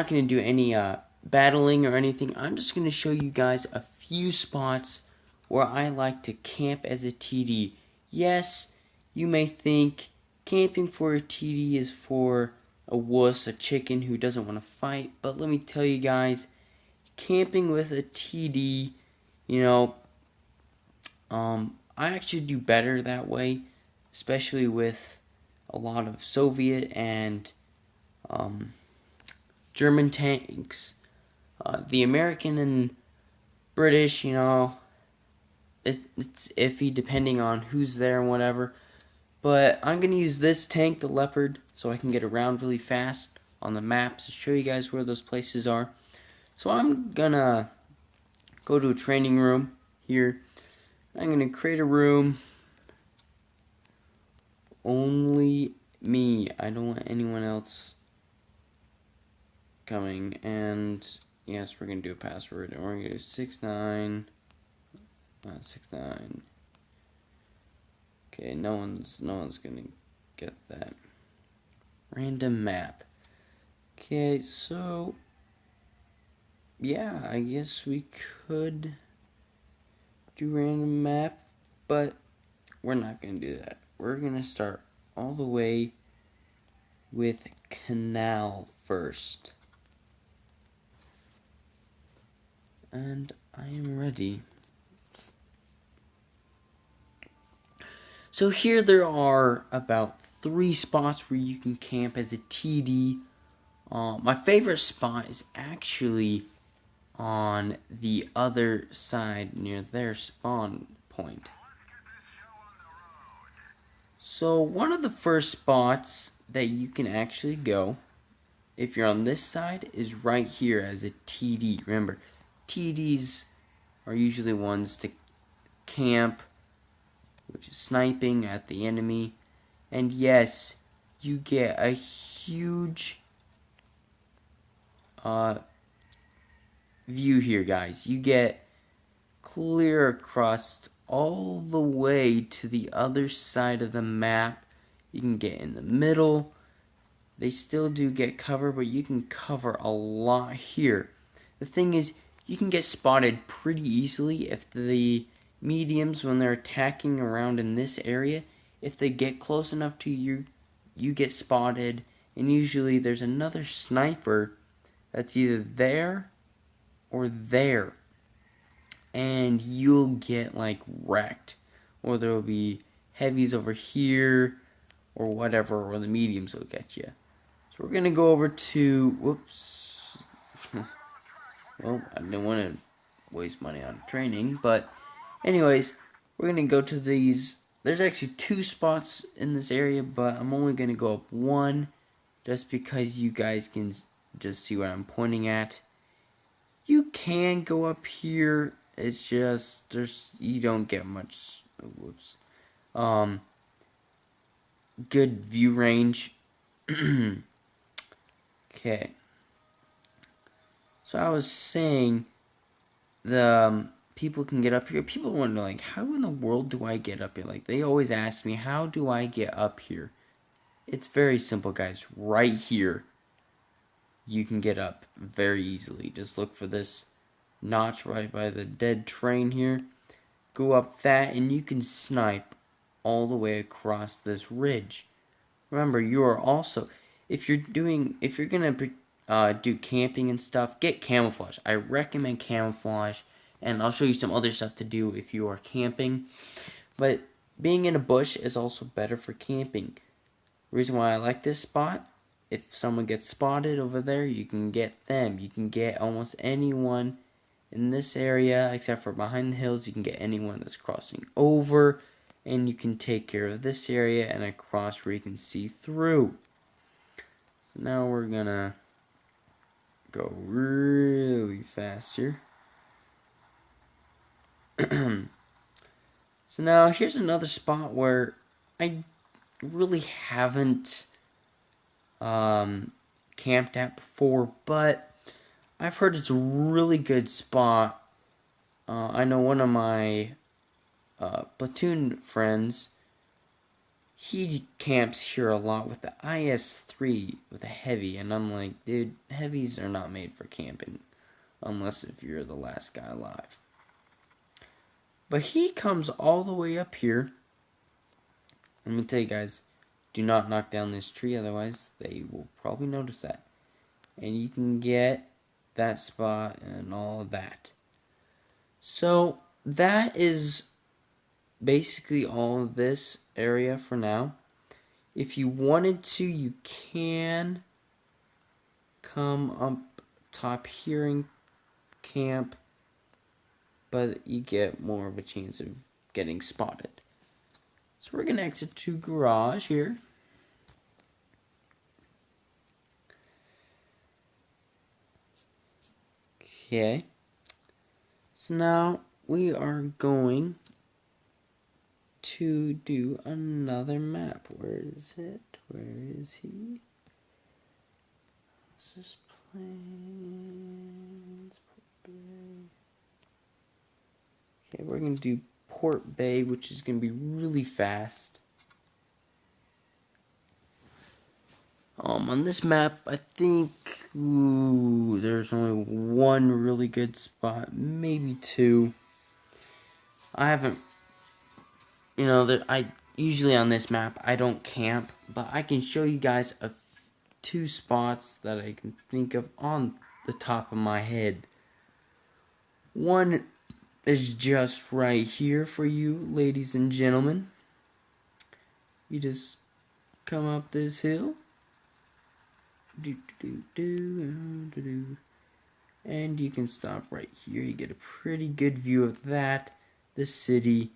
not going to do any battling or anything. I'm just going to show you guys a few spots where I like to camp as a TD. Yes, you may think camping for a TD is for a wuss, a chicken who doesn't want to fight, but let me tell you guys, camping with a TD, you know, I actually do better that way, especially with a lot of Soviet and German tanks. The American and British, you know, it's iffy depending on who's there and whatever. But I'm going to use this tank, the Leopard, so I can get around really fast on the maps to show you guys where those places are. So I'm going to go to a training room here. I'm going to create a room. Only me. I don't want anyone else coming. And yes, we're going to do a password. And we're going to do 69. 69. Okay, no one's gonna get that. Random map. Okay, so yeah, I guess we could do random map, but we're not gonna do that. We're gonna start all the way with canal first. And I am ready. So here there are about 3 spots where you can camp as a TD. My favorite spot is actually on the other side near their spawn point. So one of the first spots that you can actually go, if you're on this side, is right here as a TD. Remember, TDs are usually ones to camp, which is sniping at the enemy. And yes, you get a huge view here, guys. You get clear across all the way to the other side of the map. You can get in the middle. They still do get cover, but you can cover a lot here. The thing is, you can get spotted pretty easily if the mediums, when they're attacking around in this area, if they get close enough to you, you get spotted, and usually there's another sniper that's either there or there, and you'll get like wrecked, or there will be heavies over here or whatever, or the mediums will get you. So we're gonna go over to, whoops, well, I didn't want to waste money on training, but anyways, we're gonna go to these. There's actually 2 spots in this area, but I'm only gonna go up 1 just because you guys can just see what I'm pointing at. You can go up here. It's just you don't get much. Whoops. Good view range. Okay. So I was saying the people can get up here. People wonder, like, how in the world do I get up here? Like, they always ask me, how do I get up here? It's very simple, guys. Right here, you can get up very easily. Just look for this notch right by the dead train here. Go up that, and you can snipe all the way across this ridge. Remember, you are also, if you're gonna do camping and stuff, get camouflage. I recommend camouflage, and I'll show you some other stuff to do if you are camping. But being in a bush is also better for camping. The reason why I like this spot, if someone gets spotted over there, you can get them. You can get almost anyone in this area, except for behind the hills. You can get anyone that's crossing over, and you can take care of this area and across where you can see through. So now we're gonna go really fast here. So now here's another spot where I really haven't camped at before, but I've heard it's a really good spot. I know one of my platoon friends he camps here a lot with the IS-3 with a heavy, and I'm like, dude, heavies are not made for camping, unless if you're the last guy alive. But he comes all the way up here. Let me tell you guys, do not knock down this tree, otherwise they will probably notice that. And you can get that spot and all of that. So that is basically all of this area for now. If you wanted to, you can come up top here and camp, but you get more of a chance of getting spotted. So we're going to exit to garage here. Okay. So now we are going to do another map. Where is it? Where is he? This is Plains, Port Bay. Okay, we're going to do Port Bay, which is going to be really fast. On this map, I think there's only one really good spot, maybe two. I haven't, I usually on this map I don't camp, but I can show you guys two spots that I can think of on the top of my head. One is just right here for you, ladies and gentlemen. You just come up this hill. And you can stop right here. You get a pretty good view of that, the city.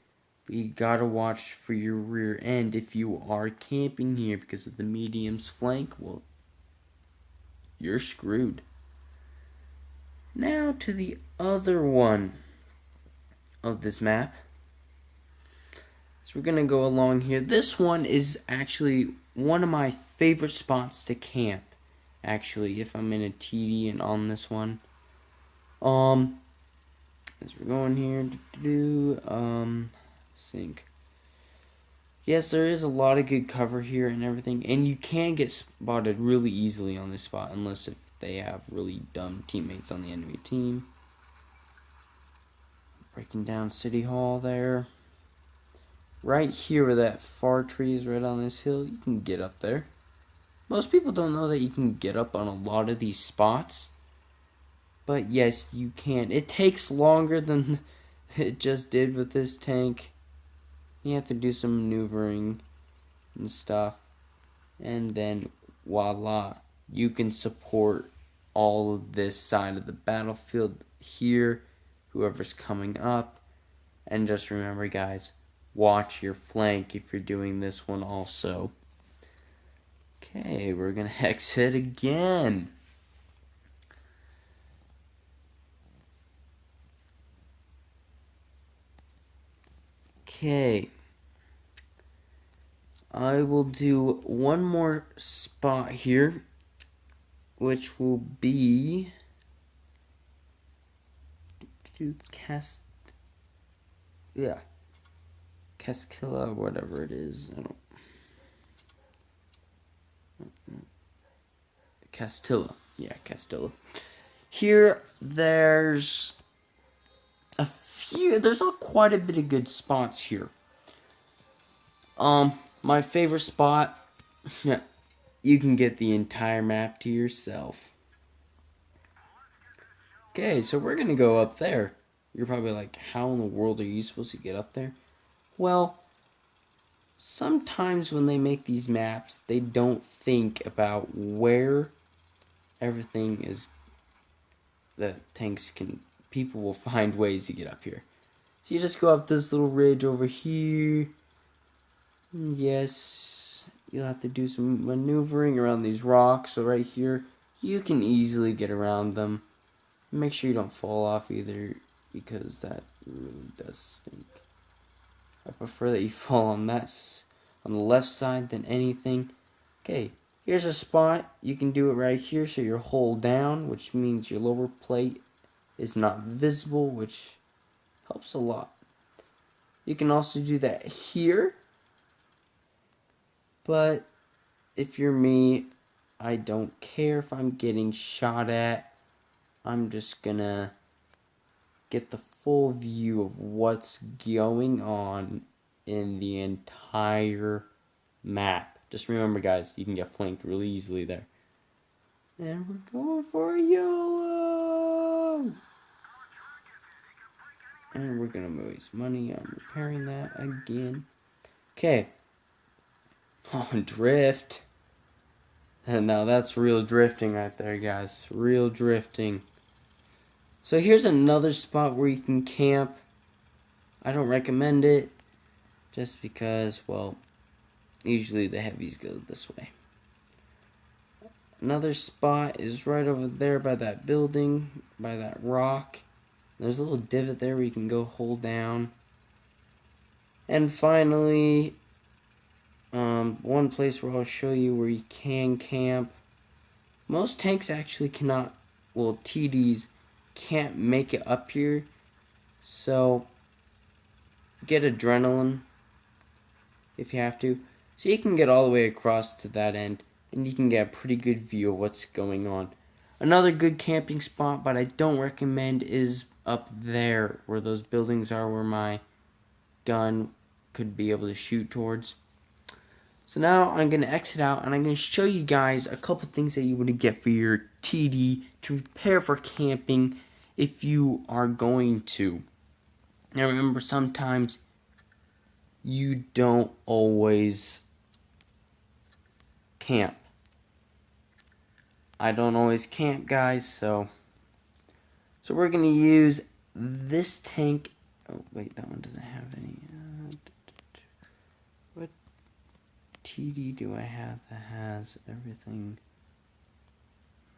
But you gotta watch for your rear end if you are camping here, because of the medium's flank. Well, you're screwed. Now to the other one of this map. So we're gonna go along here. This one is actually one of my favorite spots to camp. Actually, if I'm in a TD and on this one. As we're going here sync. Yes, there is a lot of good cover here and everything, and you can get spotted really easily on this spot, unless if they have really dumb teammates on the enemy team. Breaking down City Hall there. Right here where that far tree is, right on this hill, you can get up there. Most people don't know that you can get up on a lot of these spots. But yes, you can. It takes longer than it just did with this tank. You have to do some maneuvering and stuff. And then voila, you can support all of this side of the battlefield here, whoever's coming up. And just remember, guys, watch your flank if you're doing this one also. Okay, we're going to exit again. Okay. I will do one more spot here, which will be Castilla, whatever it is. Castilla. Yeah, Castilla. Here, there's quite a bit of good spots here. My favorite spot, you can get the entire map to yourself. Okay, so we're gonna go up there. You're probably like, how in the world are you supposed to get up there? Well, sometimes when they make these maps, they don't think about where everything is that people will find ways to get up here. So you just go up this little ridge over here. Yes, you'll have to do some maneuvering around these rocks. So right here, you can easily get around them. Make sure you don't fall off either, because that really does stink. I prefer that you fall on the left side than anything. Okay, here's a spot. You can do it right here, so you're hull down, which means your lower plate is not visible, which helps a lot. You can also do that here. But if you're me, I don't care if I'm getting shot at. I'm just gonna get the full view of what's going on in the entire map. Just remember, guys, you can get flanked really easily there. And we're going for a YOLO! And we're gonna waste money on repairing that again. Okay. Oh, drift. And now that's real drifting right there, guys. Real drifting. So here's another spot where you can camp. I don't recommend it, just because, well, usually the heavies go this way. Another spot is right over there by that building, by that rock. There's a little divot there where you can go hold down. And finally, one place where I'll show you where you can camp. Most tanks actually cannot, well, TDs can't make it up here. So get adrenaline if you have to. So you can get all the way across to that end, and you can get a pretty good view of what's going on. Another good camping spot, but I don't recommend, is up there where those buildings are, where my gun could be able to shoot towards. So now I'm going to exit out, and I'm going to show you guys a couple things that you want to get for your TD to prepare for camping if you are going to. Now remember, sometimes you don't always camp. I don't always camp, guys, so we're going to use this tank. Oh, wait, that one doesn't have any. What TD do I have that has everything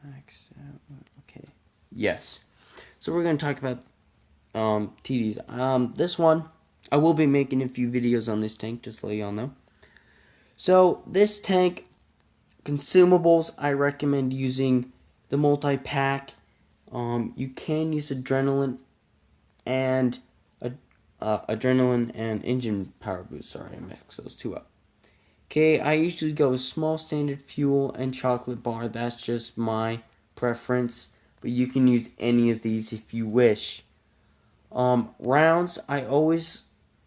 maxed out? Okay, yes. So we're going to talk about TDs. This one, I will be making a few videos on this tank, just to let y'all know. So this tank, consumables, I recommend using the multi-pack. You can use adrenaline and engine power boost. Sorry, I mixed those two up. Okay, I usually go with small standard fuel and chocolate bar. That's just my preference, but you can use any of these if you wish. Rounds, I always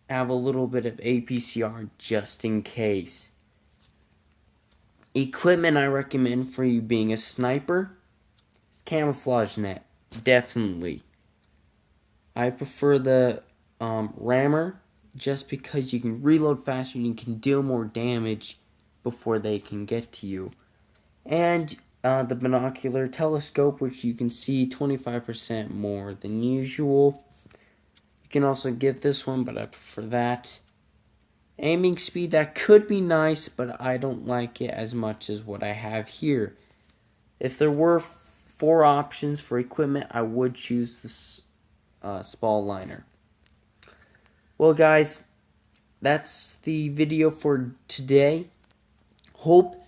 have a little bit of APCR just in case. Equipment I recommend for you being a sniper is camouflage net, definitely. I prefer the rammer just because you can reload faster and you can deal more damage before they can get to you. And the binocular telescope, which you can see 25% more than usual. You can also get this one, but I prefer that. Aiming speed, that could be nice, but I don't like it as much as what I have here. If there were 4 options for equipment, I would choose this Spall liner. Well, guys, that's the video for today. Hope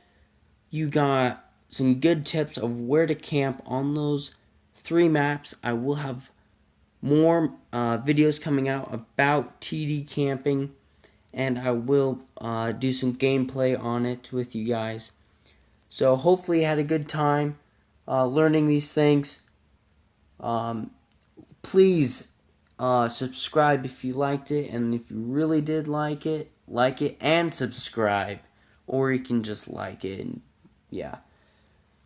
you got some good tips of where to camp on those 3 maps. I will have more videos coming out about TD camping, and I will do some gameplay on it with you guys. So hopefully you had a good time learning these things. Please subscribe if you liked it, and if you really did like it and subscribe, or you can just like it, and yeah.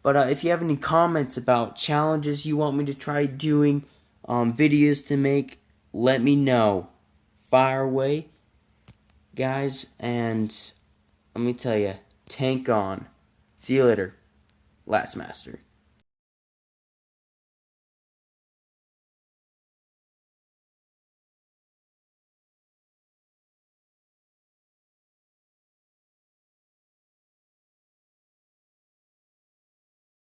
But if you have any comments about challenges you want me to try doing, videos to make, let me know. Fire away, guys, and let me tell you, tank on. See you later, Last Master.